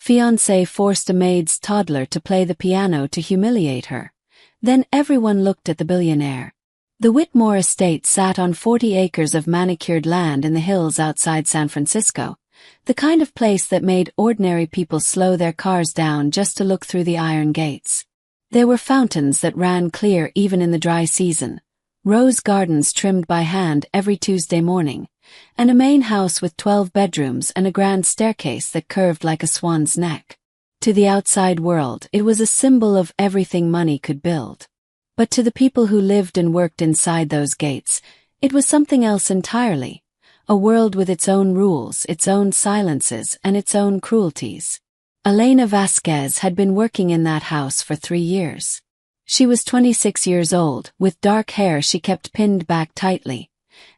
Fiancée forced a maid's Toddler to play the piano to humiliate her. Then everyone looked at the billionaire. The Whitmore estate sat on 40 acres of manicured land in the hills outside San Francisco, the kind of place that made ordinary people slow their cars down just to look through the iron gates. There were fountains that ran clear even in the dry season, rose gardens trimmed by hand every Tuesday morning, and a main house with 12 bedrooms and a grand staircase that curved like a swan's neck. To the outside world, it was a symbol of everything money could build. But to the people who lived and worked inside those gates, it was something else entirely. A world with its own rules, its own silences, and its own cruelties. Elena Vasquez had been working in that house for 3 years. She was 26 years old, with dark hair she kept pinned back tightly,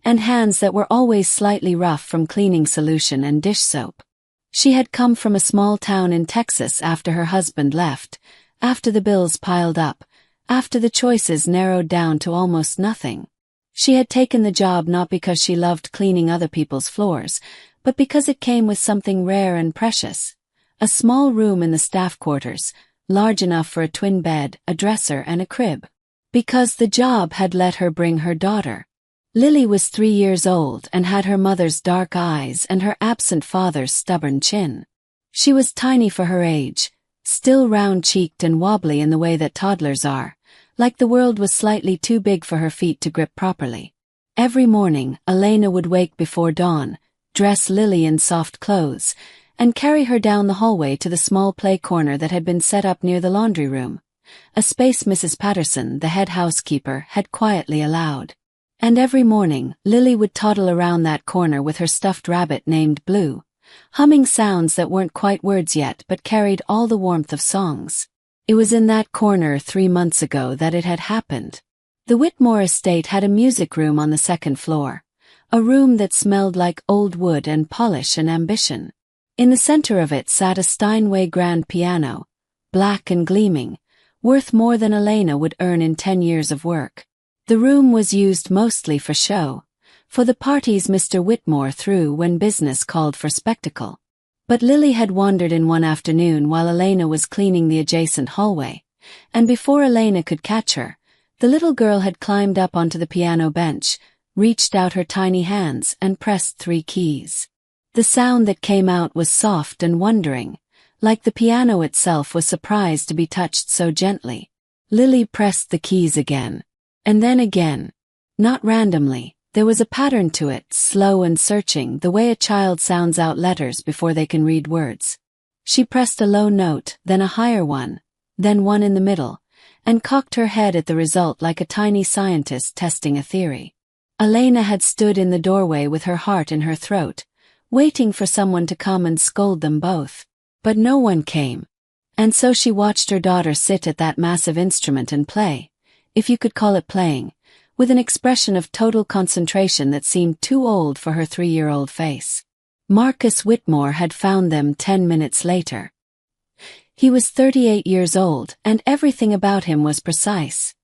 and hands that were always slightly rough from cleaning solution and dish soap. She had come from a small town in Texas after her husband left, after the bills piled up, after the choices narrowed down to almost nothing. She had taken the job not because she loved cleaning other people's floors, but because it came with something rare and precious. A small room in the staff quarters, large enough for a twin bed, a dresser, and a crib. Because the job had let her bring her daughter. Lily was 3 years old and had her mother's dark eyes and her absent father's stubborn chin. She was tiny for her age, still round-cheeked and wobbly in the way that toddlers are, like the world was slightly too big for her feet to grip properly. Every morning, Elena would wake before dawn, dress Lily in soft clothes, and carry her down the hallway to the small play corner that had been set up near the laundry room, a space Mrs. Patterson, the head housekeeper, had quietly allowed. And every morning, Lily would toddle around that corner with her stuffed rabbit named Blue, humming sounds that weren't quite words yet but carried all the warmth of songs. It was in that corner 3 months ago that it had happened. The Whitmore estate had a music room on the 2nd floor, a room that smelled like old wood and polish and ambition. In the center of it sat a Steinway grand piano, black and gleaming, worth more than Elena would earn in 10 years of work. The room was used mostly for show, for the parties Mr. Whitmore threw when business called for spectacle. But Lily had wandered in one afternoon while Elena was cleaning the adjacent hallway, and before Elena could catch her, the little girl had climbed up onto the piano bench, reached out her tiny hands and pressed 3 keys. The sound that came out was soft and wondering, like the piano itself was surprised to be touched so gently. Lily pressed the keys again. And then again. Not randomly, there was a pattern to it, slow and searching, the way a child sounds out letters before they can read words. She pressed a low note, then a higher one, then one in the middle, and cocked her head at the result like a tiny scientist testing a theory. Elena had stood in the doorway with her heart in her throat, waiting for someone to come and scold them both. But no one came. And so she watched her daughter sit at that massive instrument and play, if you could call it playing, with an expression of total concentration that seemed too old for her 3-year-old face. Marcus Whitmore had found them 10 minutes later. He was 38 years old, and everything about him was precise.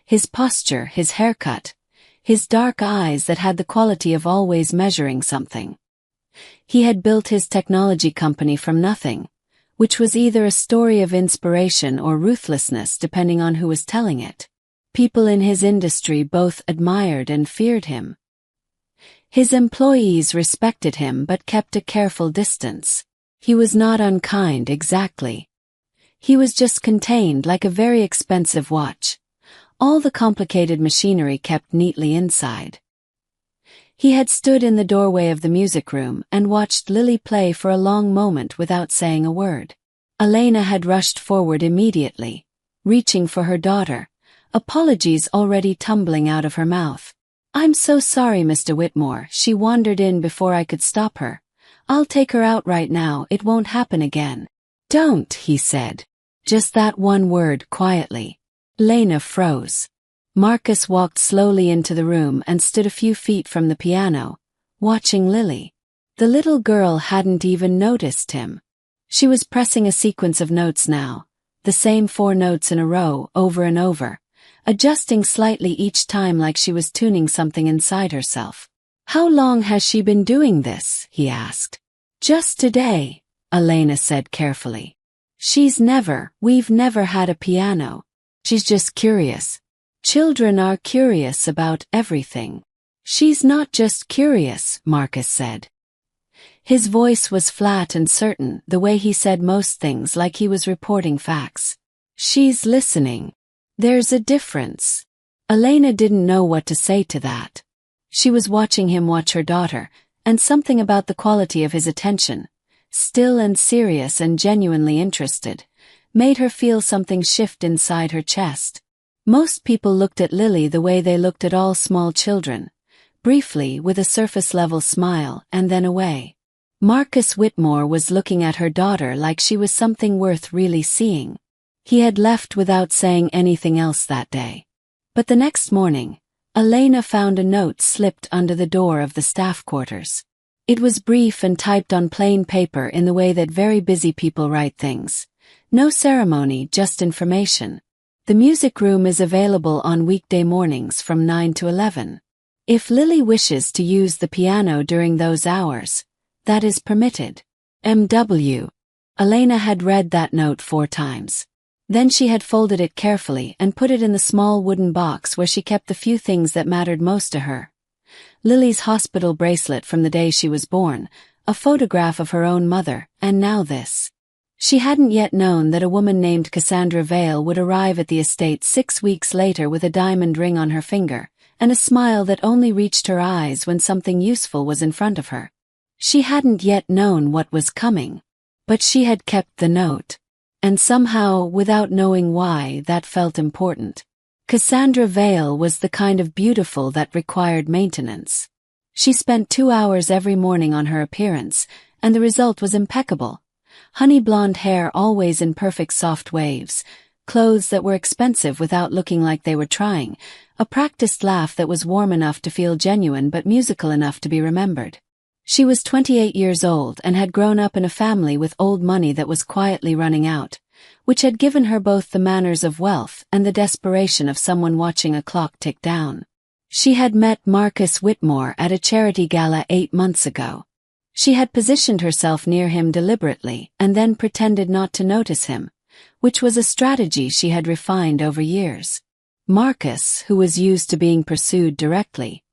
His posture, his haircut, his dark eyes that had the quality of always measuring something. He had built his technology company from nothing, which was either a story of inspiration or ruthlessness depending on who was telling it. People in his industry both admired and feared him. His employees respected him but kept a careful distance. He was not unkind exactly. He was just contained like a very expensive watch, all the complicated machinery kept neatly inside. He had stood in the doorway of the music room and watched Lily play for a long moment without saying a word. Elena had rushed forward immediately, reaching for her daughter, apologies already tumbling out of her mouth. "I'm so sorry, Mr. Whitmore," she wandered in before I could stop her. "I'll take her out right now, it won't happen again." "Don't," he said. Just that one word quietly. Elena froze. Marcus walked slowly into the room and stood a few feet from the piano, watching Lily. The little girl hadn't even noticed him. She was pressing a sequence of notes now, the same 4 notes in a row, over and over, adjusting slightly each time like she was tuning something inside herself. "How long has she been doing this?" he asked. "Just today," Elena said carefully. We've never had a piano. She's just curious. Children are curious about everything. She's not just curious, Marcus said. His voice was flat and certain, the way he said most things, like he was reporting facts. She's listening. There's a difference. Elena didn't know what to say to that. She was watching him watch her daughter, and something about the quality of his attention, still and serious and genuinely interested, made her feel something shift inside her chest. Most people looked at Lily the way they looked at all small children, briefly with a surface-level smile and then away. Marcus Whitmore was looking at her daughter like she was something worth really seeing. He had left without saying anything else that day. But the next morning, Elena found a note slipped under the door of the staff quarters. It was brief and typed on plain paper in the way that very busy people write things. No ceremony, just information. The music room is available on weekday mornings from 9 to 11. If Lily wishes to use the piano during those hours, that is permitted. M.W. Elena had read that note 4 times. Then she had folded it carefully and put it in the small wooden box where she kept the few things that mattered most to her. Lily's hospital bracelet from the day she was born, a photograph of her own mother, and now this. She hadn't yet known that a woman named Cassandra Vale would arrive at the estate 6 weeks later with a diamond ring on her finger, and a smile that only reached her eyes when something useful was in front of her. She hadn't yet known what was coming. But she had kept the note. And somehow, without knowing why, that felt important. Cassandra Vale was the kind of beautiful that required maintenance. She spent 2 hours every morning on her appearance, and the result was impeccable. Honey blonde hair always in perfect soft waves, clothes that were expensive without looking like they were trying, a practiced laugh that was warm enough to feel genuine but musical enough to be remembered. She was 28 years old and had grown up in a family with old money that was quietly running out, which had given her both the manners of wealth and the desperation of someone watching a clock tick down. She had met Marcus Whitmore at a charity gala 8 months ago. She had positioned herself near him deliberately and then pretended not to notice him, which was a strategy she had refined over years. Marcus, who was used to being pursued directly,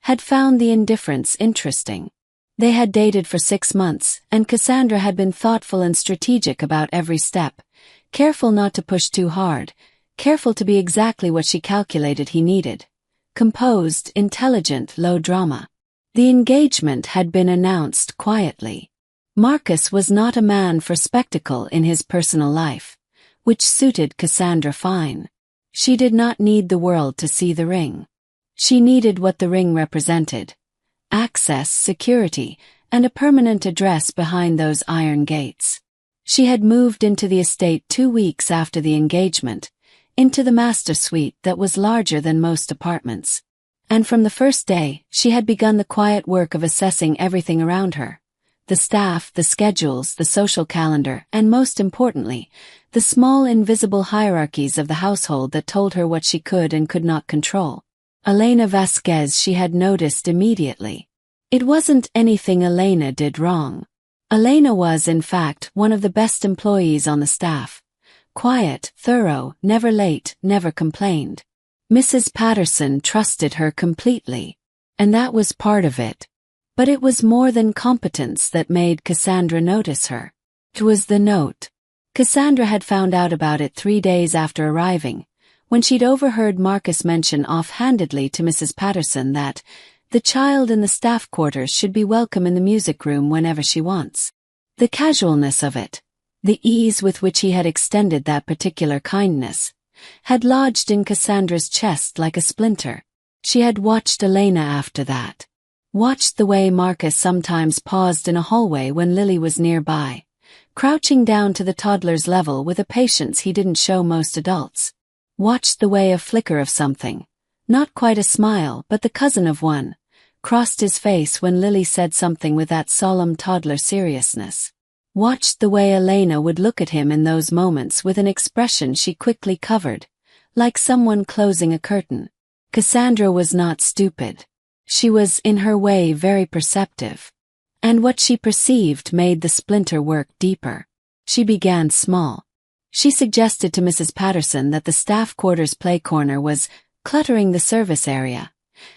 had found the indifference interesting. They had dated for 6 months, and Cassandra had been thoughtful and strategic about every step, careful not to push too hard, careful to be exactly what she calculated he needed. Composed, intelligent, low drama. The engagement had been announced quietly. Marcus was not a man for spectacle in his personal life, which suited Cassandra fine. She did not need the world to see the ring. She needed what the ring represented: access, security, and a permanent address behind those iron gates. She had moved into the estate 2 weeks after the engagement, into the master suite that was larger than most apartments. And from the first day, she had begun the quiet work of assessing everything around her. The staff, the schedules, the social calendar, and most importantly, the small invisible hierarchies of the household that told her what she could and could not control. Elena Vasquez she had noticed immediately. It wasn't anything Elena did wrong. Elena was, in fact, one of the best employees on the staff. Quiet, thorough, never late, never complained. Mrs. Patterson trusted her completely. And that was part of it. But it was more than competence that made Cassandra notice her. It was the note. Cassandra had found out about it 3 days after arriving, when she'd overheard Marcus mention offhandedly to Mrs. Patterson that the child in the staff quarters should be welcome in the music room whenever she wants. The casualness of it, the ease with which he had extended that particular kindness, had lodged in Cassandra's chest like a splinter. She had watched Elena after that. Watched the way Marcus sometimes paused in a hallway when Lily was nearby, crouching down to the toddler's level with a patience he didn't show most adults. Watched the way a flicker of something, not quite a smile but the cousin of one, crossed his face when Lily said something with that solemn toddler seriousness. Watched the way Elena would look at him in those moments with an expression she quickly covered, like someone closing a curtain. Cassandra was not stupid. She was, in her way, very perceptive. And what she perceived made the splinter work deeper. She began small. She suggested to Mrs. Patterson that the staff quarters play corner was cluttering the service area,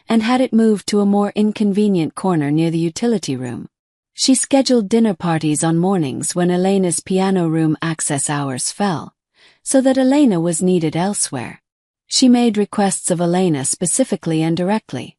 and had it moved to a more inconvenient corner near the utility room. She scheduled dinner parties on mornings when Elena's piano room access hours fell, so that Elena was needed elsewhere. She made requests of Elena specifically and directly.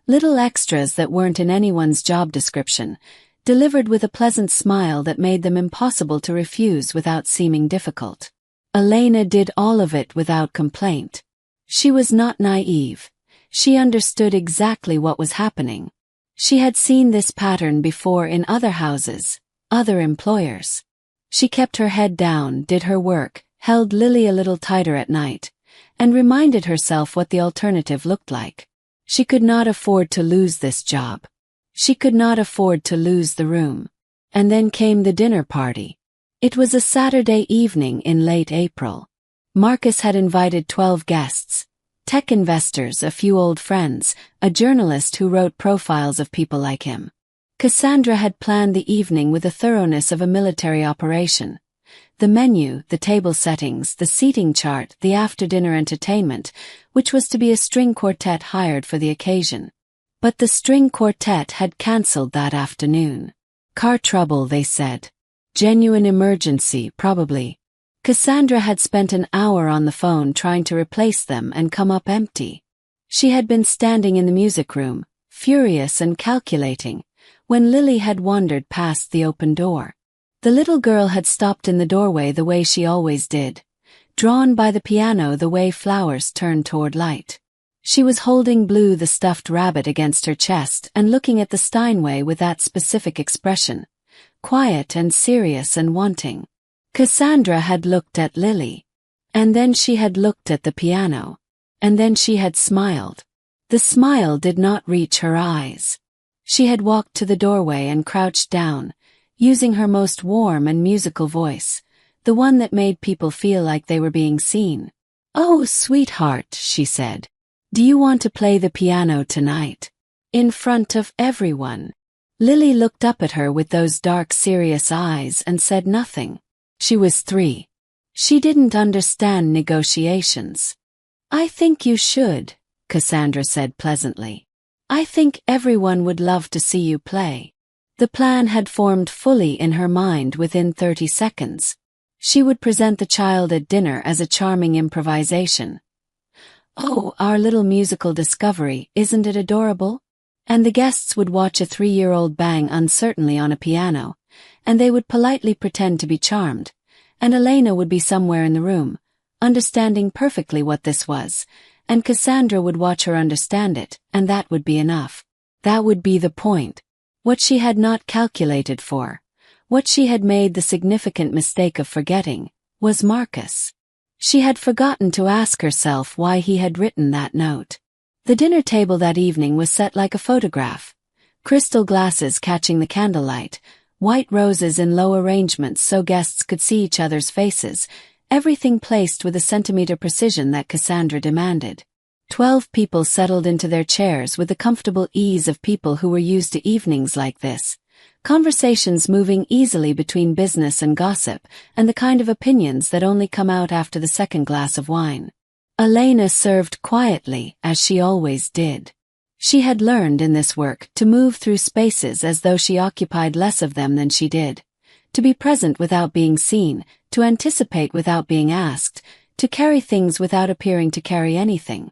Little extras that weren't in anyone's job description, delivered with a pleasant smile that made them impossible to refuse without seeming difficult. Elena did all of it without complaint. She was not naive. She understood exactly what was happening. She had seen this pattern before in other houses, other employers. She kept her head down, did her work, held Lily a little tighter at night, and reminded herself what the alternative looked like. She could not afford to lose this job. She could not afford to lose the room. And then came the dinner party. It was a Saturday evening in late April. Marcus had invited 12 guests. Tech investors, a few old friends, a journalist who wrote profiles of people like him. Cassandra had planned the evening with the thoroughness of a military operation. The menu, the table settings, the seating chart, the after-dinner entertainment, which was to be a string quartet hired for the occasion. But the string quartet had cancelled that afternoon. Car trouble, they said. Genuine emergency, probably. Cassandra had spent an hour on the phone trying to replace them and come up empty. She had been standing in the music room, furious and calculating, when Lily had wandered past the open door. The little girl had stopped in the doorway the way she always did, drawn by the piano the way flowers turn toward light. She was holding Blue the stuffed rabbit against her chest and looking at the Steinway with that specific expression, quiet and serious and wanting. Cassandra had looked at Lily. And then she had looked at the piano. And then she had smiled. The smile did not reach her eyes. She had walked to the doorway and crouched down, using her most warm and musical voice, the one that made people feel like they were being seen. "Oh, sweetheart," she said. "Do you want to play the piano tonight? In front of everyone?" Lily looked up at her with those dark, serious eyes and said nothing. She was 3. She didn't understand negotiations. "I think you should," Cassandra said pleasantly. "I think everyone would love to see you play." The plan had formed fully in her mind within 30 seconds. She would present the child at dinner as a charming improvisation. "Oh, our little musical discovery, isn't it adorable?" And the guests would watch a 3-year-old bang uncertainly on a piano, and they would politely pretend to be charmed, and Elena would be somewhere in the room, understanding perfectly what this was, and Cassandra would watch her understand it, and that would be enough. That would be the point. What she had not calculated for, what she had made the significant mistake of forgetting, was Marcus. She had forgotten to ask herself why he had written that note. The dinner table that evening was set like a photograph. Crystal glasses catching the candlelight, white roses in low arrangements so guests could see each other's faces, everything placed with a centimeter precision that Cassandra demanded. 12 people settled into their chairs with the comfortable ease of people who were used to evenings like this, conversations moving easily between business and gossip, and the kind of opinions that only come out after the second glass of wine. Elena served quietly, as she always did. She had learned in this work to move through spaces as though she occupied less of them than she did, to be present without being seen, to anticipate without being asked, to carry things without appearing to carry anything.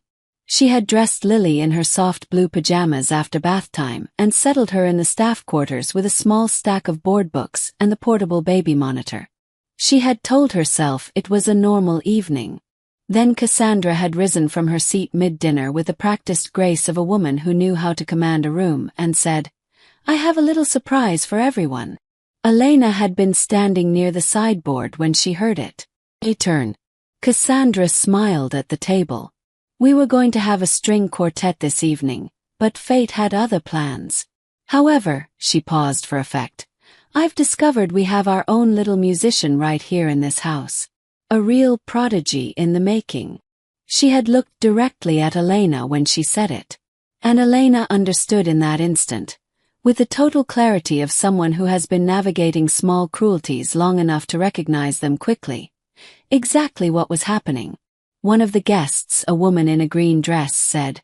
She had dressed Lily in her soft blue pajamas after bath time and settled her in the staff quarters with a small stack of board books and the portable baby monitor. She had told herself it was a normal evening. Then Cassandra had risen from her seat mid-dinner with the practiced grace of a woman who knew how to command a room and said, "I have a little surprise for everyone." Elena had been standing near the sideboard when she heard it. A turn. Cassandra smiled at the table. "We were going to have a string quartet this evening, but fate had other plans. However," she paused for effect, "I've discovered we have our own little musician right here in this house. A real prodigy in the making." She had looked directly at Elena when she said it. And Elena understood in that instant. with the total clarity of someone who has been navigating small cruelties long enough to recognize them quickly. Exactly what was happening. One of the guests, a woman in a green dress, said,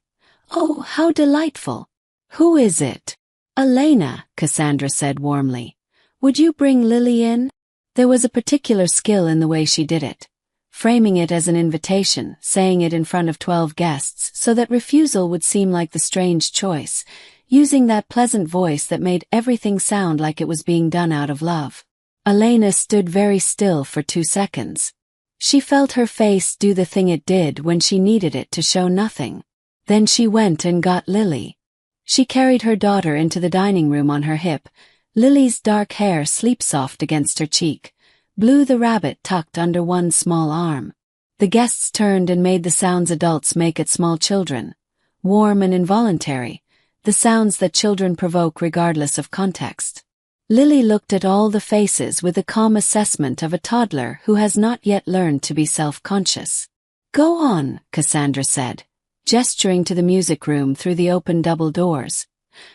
"Oh, how delightful. Who is it?" "Elena," Cassandra said warmly. "Would you bring Lily in?" There was a particular skill in the way she did it. Framing it as an invitation, saying it in front of 12 guests so that refusal would seem like the strange choice, using that pleasant voice that made everything sound like it was being done out of love. Elena stood very still for 2 seconds. She felt her face do the thing it did when she needed it to show nothing. Then she went and got Lily. She carried her daughter into the dining room on her hip, Lily's dark hair sleep-soft against her cheek, Blue the rabbit tucked under one small arm. The guests turned and made the sounds adults make at small children, warm and involuntary, the sounds that children provoke regardless of context. Lily looked at all the faces with the calm assessment of a toddler who has not yet learned to be self-conscious. "Go on," Cassandra said, gesturing to the music room through the open double doors,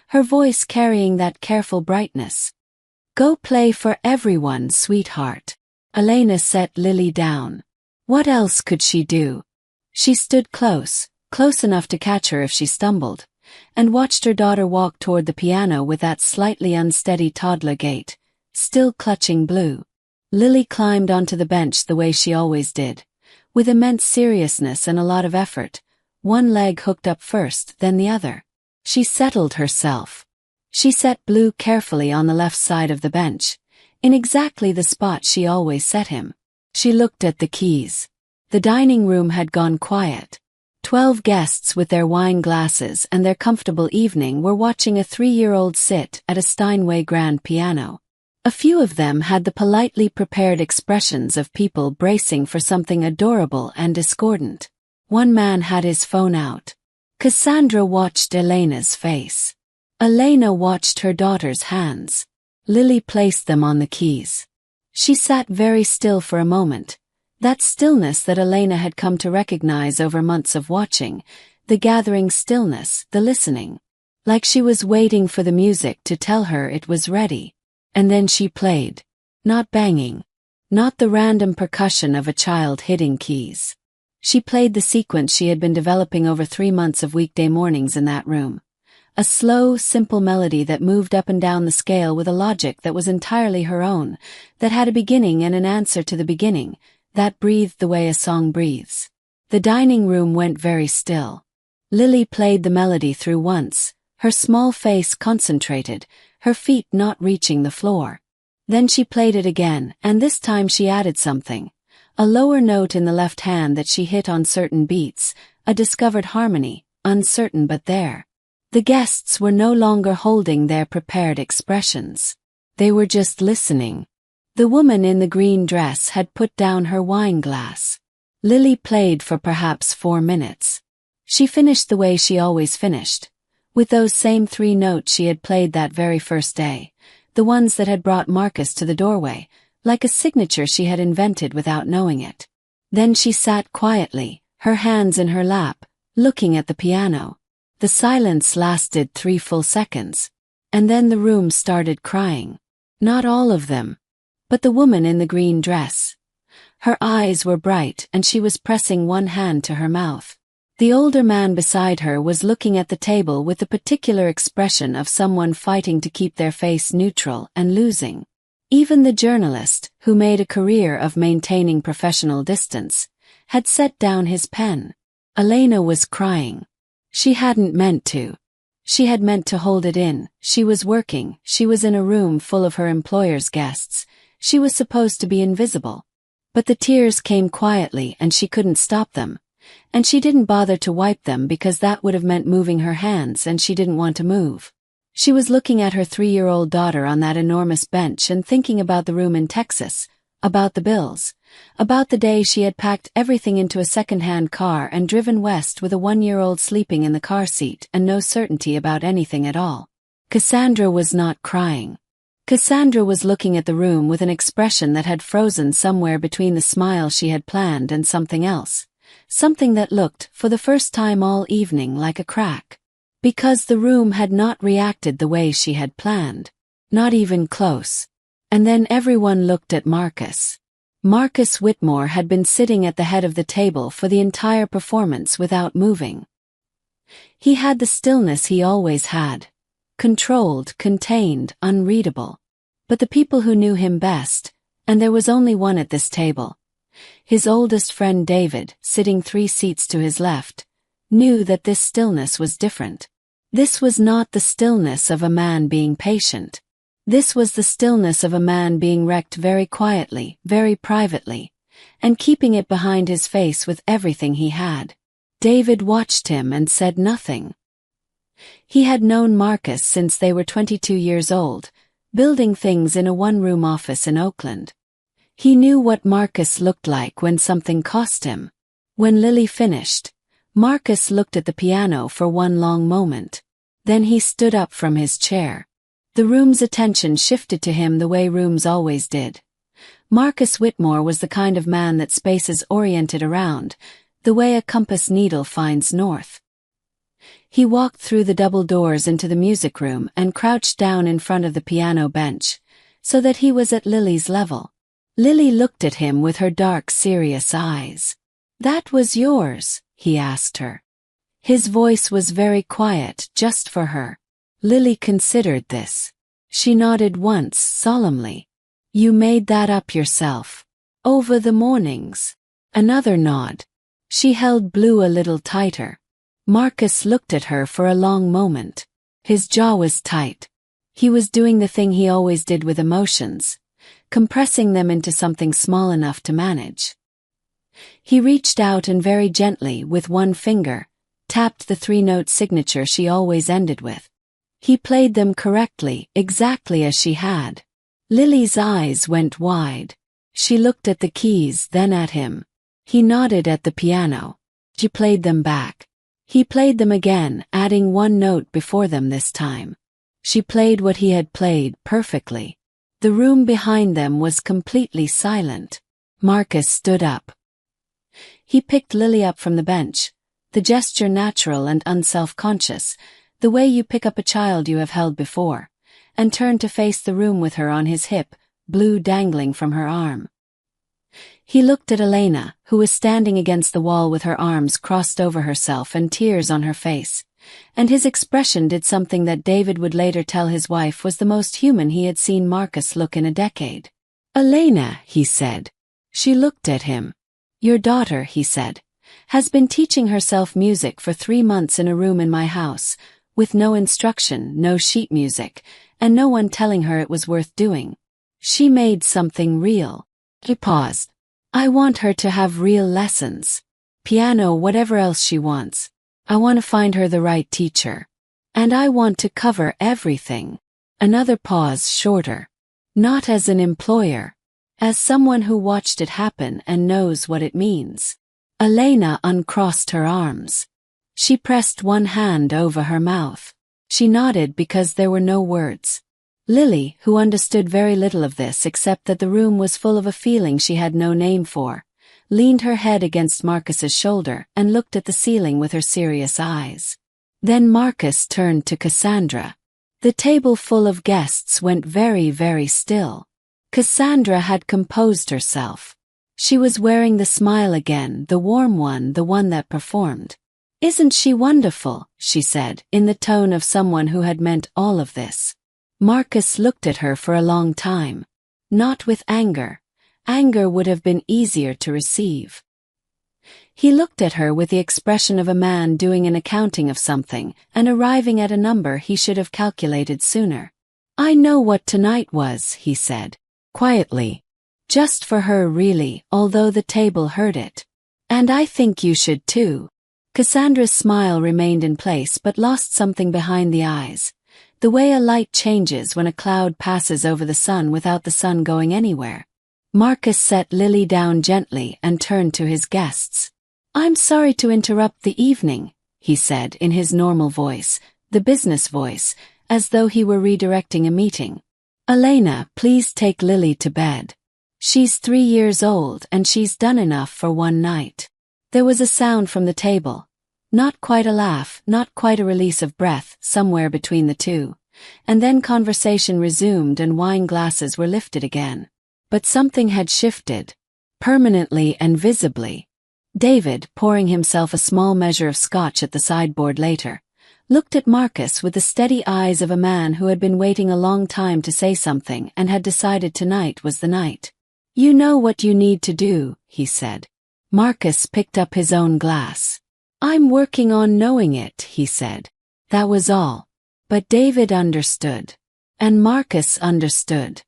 her voice carrying that careful brightness. "Go play for everyone, sweetheart." Elena set Lily down. What else could she do? She stood close enough to catch her if she stumbled, and watched her daughter walk toward the piano with that slightly unsteady toddler gait, still clutching Blue. Lily climbed onto the bench the way she always did, with immense seriousness and a lot of effort, one leg hooked up first, then the other. She settled herself. She set Blue carefully on the left side of the bench, in exactly the spot she always set him. She looked at the keys. The dining room had gone quiet. 12 guests with their wine glasses and their comfortable evening were watching a 3-year-old sit at a Steinway grand piano. A few of them had the politely prepared expressions of people bracing for something adorable and discordant. One man had his phone out. Cassandra watched Elena's face. Elena watched her daughter's hands. Lily placed them on the keys. She sat very still for a moment, that stillness that Elena had come to recognize over months of watching, the gathering stillness, the listening. Like she was waiting for the music to tell her it was ready. And then she played. Not banging. Not the random percussion of a child hitting keys. She played the sequence she had been developing over 3 months of weekday mornings in that room. A slow, simple melody that moved up and down the scale with a logic that was entirely her own, that had a beginning and an answer to the beginning, that breathed the way a song breathes. The dining room went very still. Lily played the melody through once, her small face concentrated, her feet not reaching the floor. Then she played it again, and this time she added something. A lower note in the left hand that she hit on certain beats, a discovered harmony, uncertain but there. The guests were no longer holding their prepared expressions. They were just listening. The woman in the green dress had put down her wine glass. Lily played for perhaps 4 minutes. She finished the way she always finished, with those same 3 notes she had played that very first day, the ones that had brought Marcus to the doorway, like a signature she had invented without knowing it. Then she sat quietly, her hands in her lap, looking at the piano. The silence lasted 3 full seconds, and then the room started crying. Not all of them, but the woman in the green dress. Her eyes were bright and she was pressing one hand to her mouth. The older man beside her was looking at the table with the particular expression of someone fighting to keep their face neutral and losing. Even the journalist, who made a career of maintaining professional distance, had set down his pen. Elena was crying. She hadn't meant to. She had meant to hold it in. She was working. She was in a room full of her employer's guests. She was supposed to be invisible. But the tears came quietly and she couldn't stop them. And she didn't bother to wipe them because that would have meant moving her hands and she didn't want to move. She was looking at her 3-year-old daughter on that enormous bench and thinking about the room in Texas, about the bills, about the day she had packed everything into a second-hand car and driven west with a 1-year-old sleeping in the car seat and no certainty about anything at all. Cassandra was not crying. Cassandra was looking at the room with an expression that had frozen somewhere between the smile she had planned and something else, something that looked, for the first time all evening, like a crack. because the room had not reacted the way she had planned. Not even close. And then everyone looked at Marcus. Marcus Whitmore had been sitting at the head of the table for the entire performance without moving. He had the stillness he always had. Controlled, contained, unreadable. But the people who knew him best, and there was only one at this table, his oldest friend David, sitting 3 seats to his left, knew that this stillness was different. This was not the stillness of a man being patient. This was the stillness of a man being wrecked very quietly, very privately, and keeping it behind his face with everything he had. David watched him and said nothing. He had known Marcus since they were 22 years old, building things in a one-room office in Oakland. He knew what Marcus looked like when something cost him. When Lily finished, Marcus looked at the piano for one long moment. Then he stood up from his chair. The room's attention shifted to him the way rooms always did. Marcus Whitmore was the kind of man that spaces oriented around, the way a compass needle finds north. He walked through the double doors into the music room and crouched down in front of the piano bench, so that he was at Lily's level. Lily looked at him with her dark, serious eyes. "That was yours?" he asked her. His voice was very quiet, just for her. Lily considered this. She nodded once, solemnly. "You made that up yourself. Over the mornings." Another nod. She held Blue a little tighter. Marcus looked at her for a long moment. His jaw was tight. He was doing the thing he always did with emotions, compressing them into something small enough to manage. He reached out and very gently, with one finger, tapped the 3-note signature she always ended with. He played them correctly, exactly as she had. Lily's eyes went wide. She looked at the keys, then at him. He nodded at the piano. She played them back. He played them again, adding 1 note before them this time. She played what he had played perfectly. The room behind them was completely silent. Marcus stood up. He picked Lily up from the bench, the gesture natural and unself-conscious, the way you pick up a child you have held before, and turned to face the room with her on his hip, Blue dangling from her arm. He looked at Elena, who was standing against the wall with her arms crossed over herself and tears on her face, and his expression did something that David would later tell his wife was the most human he had seen Marcus look in a decade. "Elena," he said. She looked at him. "Your daughter," he said, "has been teaching herself music for 3 months in a room in my house, with no instruction, no sheet music, and no one telling her it was worth doing. She made something real." He paused. "I want her to have real lessons. Piano, whatever else she wants. I want to find her the right teacher. And I want to cover everything." Another pause, shorter. "Not as an employer. As someone who watched it happen and knows what it means." Elena uncrossed her arms. She pressed one hand over her mouth. She nodded because there were no words. Lily, who understood very little of this except that the room was full of a feeling she had no name for, leaned her head against Marcus's shoulder and looked at the ceiling with her serious eyes. Then Marcus turned to Cassandra. The table full of guests went very, very still. Cassandra had composed herself. She was wearing the smile again, the warm one, the one that performed. "Isn't she wonderful?" she said, in the tone of someone who had meant all of this. Marcus looked at her for a long time. Not with anger. Anger would have been easier to receive. He looked at her with the expression of a man doing an accounting of something and arriving at a number he should have calculated sooner. "I know what tonight was," he said, quietly. Just for her, really, although the table heard it. "And I think you should too." Cassandra's smile remained in place but lost something behind the eyes, the way a light changes when a cloud passes over the sun without the sun going anywhere. Marcus set Lily down gently and turned to his guests. "I'm sorry to interrupt the evening," he said in his normal voice, the business voice, as though he were redirecting a meeting. "Elena, please take Lily to bed. She's 3 years old and she's done enough for one night." There was a sound from the table. Not quite a laugh, not quite a release of breath, somewhere between the two. And then conversation resumed and wine glasses were lifted again. But something had shifted. Permanently and visibly. David, pouring himself a small measure of scotch at the sideboard later, looked at Marcus with the steady eyes of a man who had been waiting a long time to say something and had decided tonight was the night. "You know what you need to do," he said. Marcus picked up his own glass. "I'm working on knowing it," he said. That was all. But David understood. And Marcus understood.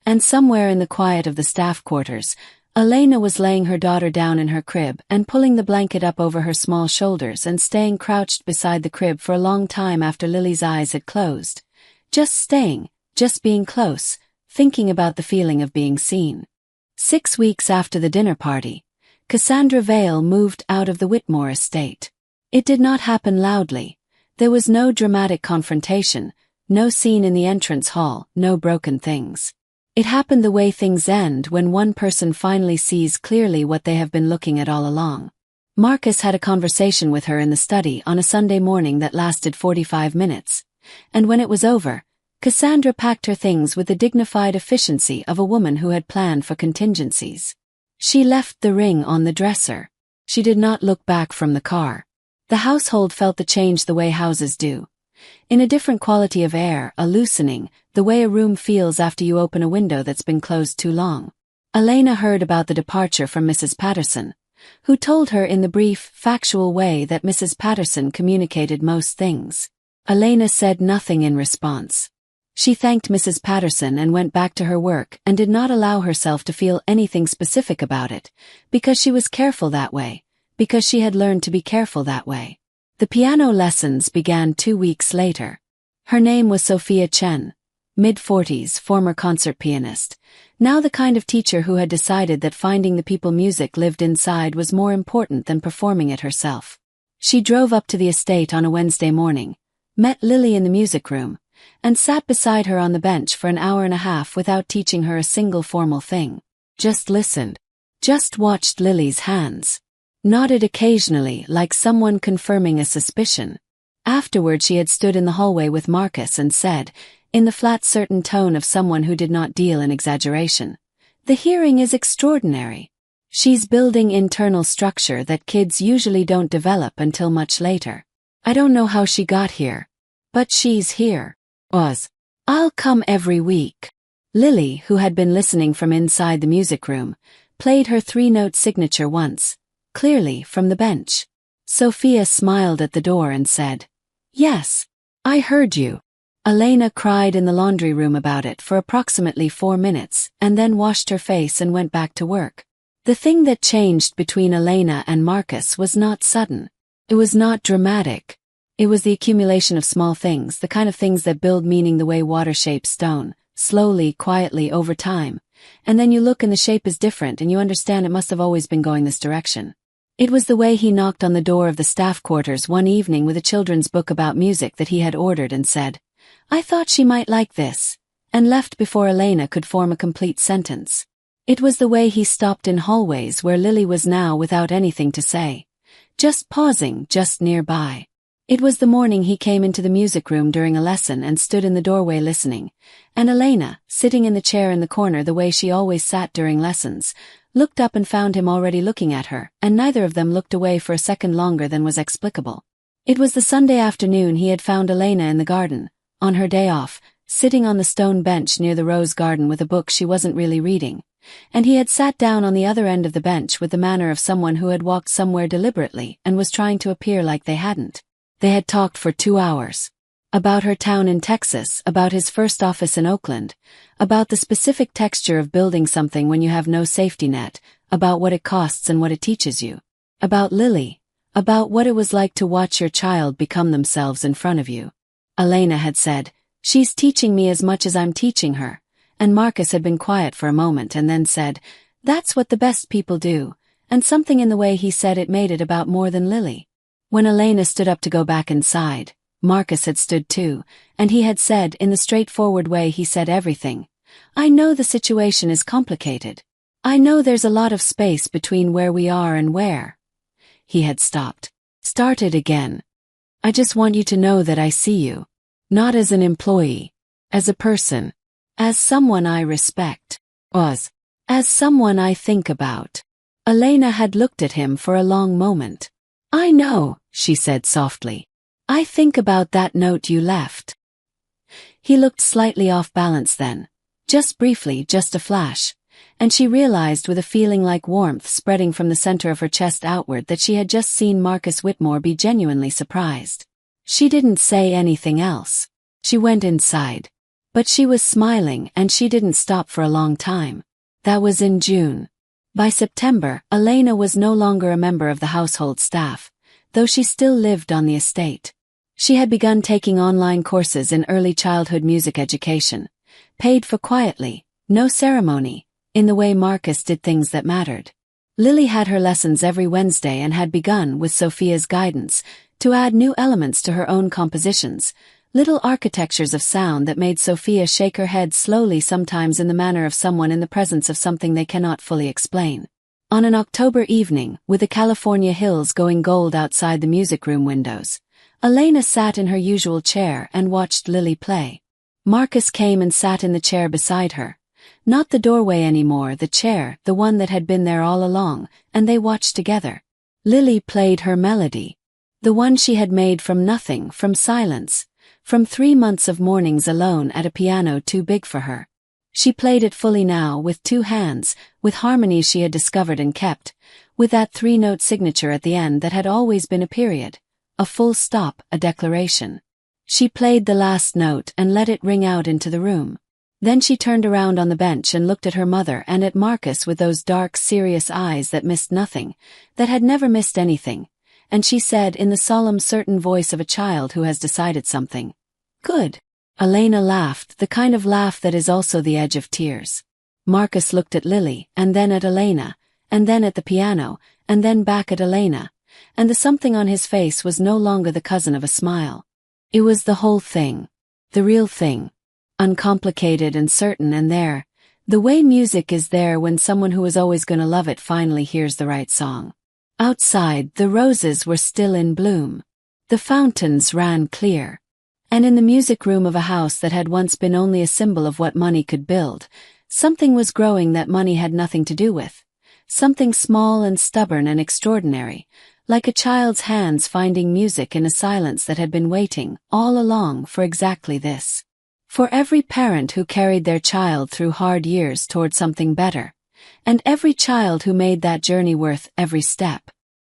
And somewhere in the quiet of the staff quarters, Elena was laying her daughter down in her crib and pulling the blanket up over her small shoulders and staying crouched beside the crib for a long time after Lily's eyes had closed. Just staying, just being close, thinking about the feeling of being seen. 6 weeks after the dinner party, Cassandra Vale moved out of the Whitmore estate. It did not happen loudly. There was no dramatic confrontation, no scene in the entrance hall, no broken things. It happened the way things end when one person finally sees clearly what they have been looking at all along. Marcus had a conversation with her in the study on a Sunday morning that lasted 45 minutes, and when it was over, Cassandra packed her things with the dignified efficiency of a woman who had planned for contingencies. She left the ring on the dresser. She did not look back from the car. The household felt the change the way houses do. In a different quality of air, a loosening, the way a room feels after you open a window that's been closed too long. Elena heard about the departure from Mrs. Patterson, who told her in the brief, factual way that Mrs. Patterson communicated most things. Elena said nothing in response. She thanked Mrs. Patterson and went back to her work and did not allow herself to feel anything specific about it, because she was careful that way, because she had learned to be careful that way. The piano lessons began 2 weeks later. Her name was Sophia Chen, mid-40s, former concert pianist, now the kind of teacher who had decided that finding the people music lived inside was more important than performing it herself. She drove up to the estate on a Wednesday morning, met Lily in the music room, and sat beside her on the bench for an hour and a half without teaching her a single formal thing. Just listened. Just watched Lily's hands. Nodded occasionally like someone confirming a suspicion. Afterward she had stood in the hallway with Marcus and said, in the flat certain tone of someone who did not deal in exaggeration, "The hearing is extraordinary. She's building internal structure that kids usually don't develop until much later. I don't know how she got here. But she's here." I'll come every week. Lily, who had been listening from inside the music room, played her 3-note signature once, clearly from the bench. Sophia smiled at the door and said, "Yes, I heard you." Elena cried in the laundry room about it for approximately 4 minutes and then washed her face and went back to work. The thing that changed between Elena and Marcus was not sudden. It was not dramatic. It was the accumulation of small things, the kind of things that build meaning the way water shapes stone, slowly, quietly, over time. And then you look and the shape is different and you understand it must have always been going this direction. It was the way he knocked on the door of the staff quarters one evening with a children's book about music that he had ordered and said, "I thought she might like this," and left before Elena could form a complete sentence. It was the way he stopped in hallways where Lily was now without anything to say. Just pausing, just nearby. It was the morning he came into the music room during a lesson and stood in the doorway listening, and Elena, sitting in the chair in the corner the way she always sat during lessons, looked up and found him already looking at her, and neither of them looked away for a second longer than was explicable. It was the Sunday afternoon he had found Elena in the garden, on her day off, sitting on the stone bench near the rose garden with a book she wasn't really reading, and he had sat down on the other end of the bench with the manner of someone who had walked somewhere deliberately and was trying to appear like they hadn't. They had talked for 2 hours. About her town in Texas, about his first office in Oakland, about the specific texture of building something when you have no safety net, about what it costs and what it teaches you. About Lily, about what it was like to watch your child become themselves in front of you. Elena had said, "She's teaching me as much as I'm teaching her," and Marcus had been quiet for a moment and then said, "That's what the best people do," and something in the way he said it made it about more than Lily. When Elena stood up to go back inside, Marcus had stood too, and he had said in the straightforward way he said everything, "I know the situation is complicated. I know there's a lot of space between where we are and where." He had stopped. started again. I just want you to know that I see you. Not as an employee. As a person. As someone I respect. As someone I think about. Elena had looked at him for a long moment. I know, she said softly. I think about that note you left. He looked slightly off balance then. Just briefly, just a flash. And she realized with a feeling like warmth spreading from the center of her chest outward that she had just seen Marcus Whitmore be genuinely surprised. She didn't say anything else. She went inside. But she was smiling and she didn't stop for a long time. That was in June. By September, Elena was no longer a member of the household staff, though she still lived on the estate. She had begun taking online courses in early childhood music education, paid for quietly, no ceremony, in the way Marcus did things that mattered. Lily had her lessons every Wednesday and had begun, with Sophia's guidance, to add new elements to her own compositions, little architectures of sound that made Sophia shake her head slowly, sometimes in the manner of someone in the presence of something they cannot fully explain. On an October evening, with the California hills going gold outside the music room windows, Elena sat in her usual chair and watched Lily play. Marcus came and sat in the chair beside her. Not the doorway anymore, the chair, the one that had been there all along, and they watched together. Lily played her melody. The one she had made from nothing, from silence. From 3 months of mornings alone at a piano too big for her. She played it fully now, with 2 hands, with harmonies she had discovered and kept, with that 3-note signature at the end that had always been a period, a full stop, a declaration. She played the last note and let it ring out into the room. Then she turned around on the bench and looked at her mother and at Marcus with those dark, serious eyes that missed nothing, that had never missed anything, and she said in the solemn, certain voice of a child who has decided something, "Good." Elena laughed, the kind of laugh that is also the edge of tears. Marcus looked at Lily, and then at Elena, and then at the piano, and then back at Elena, and the something on his face was no longer the cousin of a smile. It was the whole thing. The real thing. Uncomplicated and certain, and there, the way music is there when someone who is always gonna love it finally hears the right song. Outside, the roses were still in bloom. The fountains ran clear. And in the music room of a house that had once been only a symbol of what money could build, something was growing that money had nothing to do with. Something small and stubborn and extraordinary, like a child's hands finding music in a silence that had been waiting, all along, for exactly this. For every parent who carried their child through hard years toward something better, and every child who made that journey worth every step.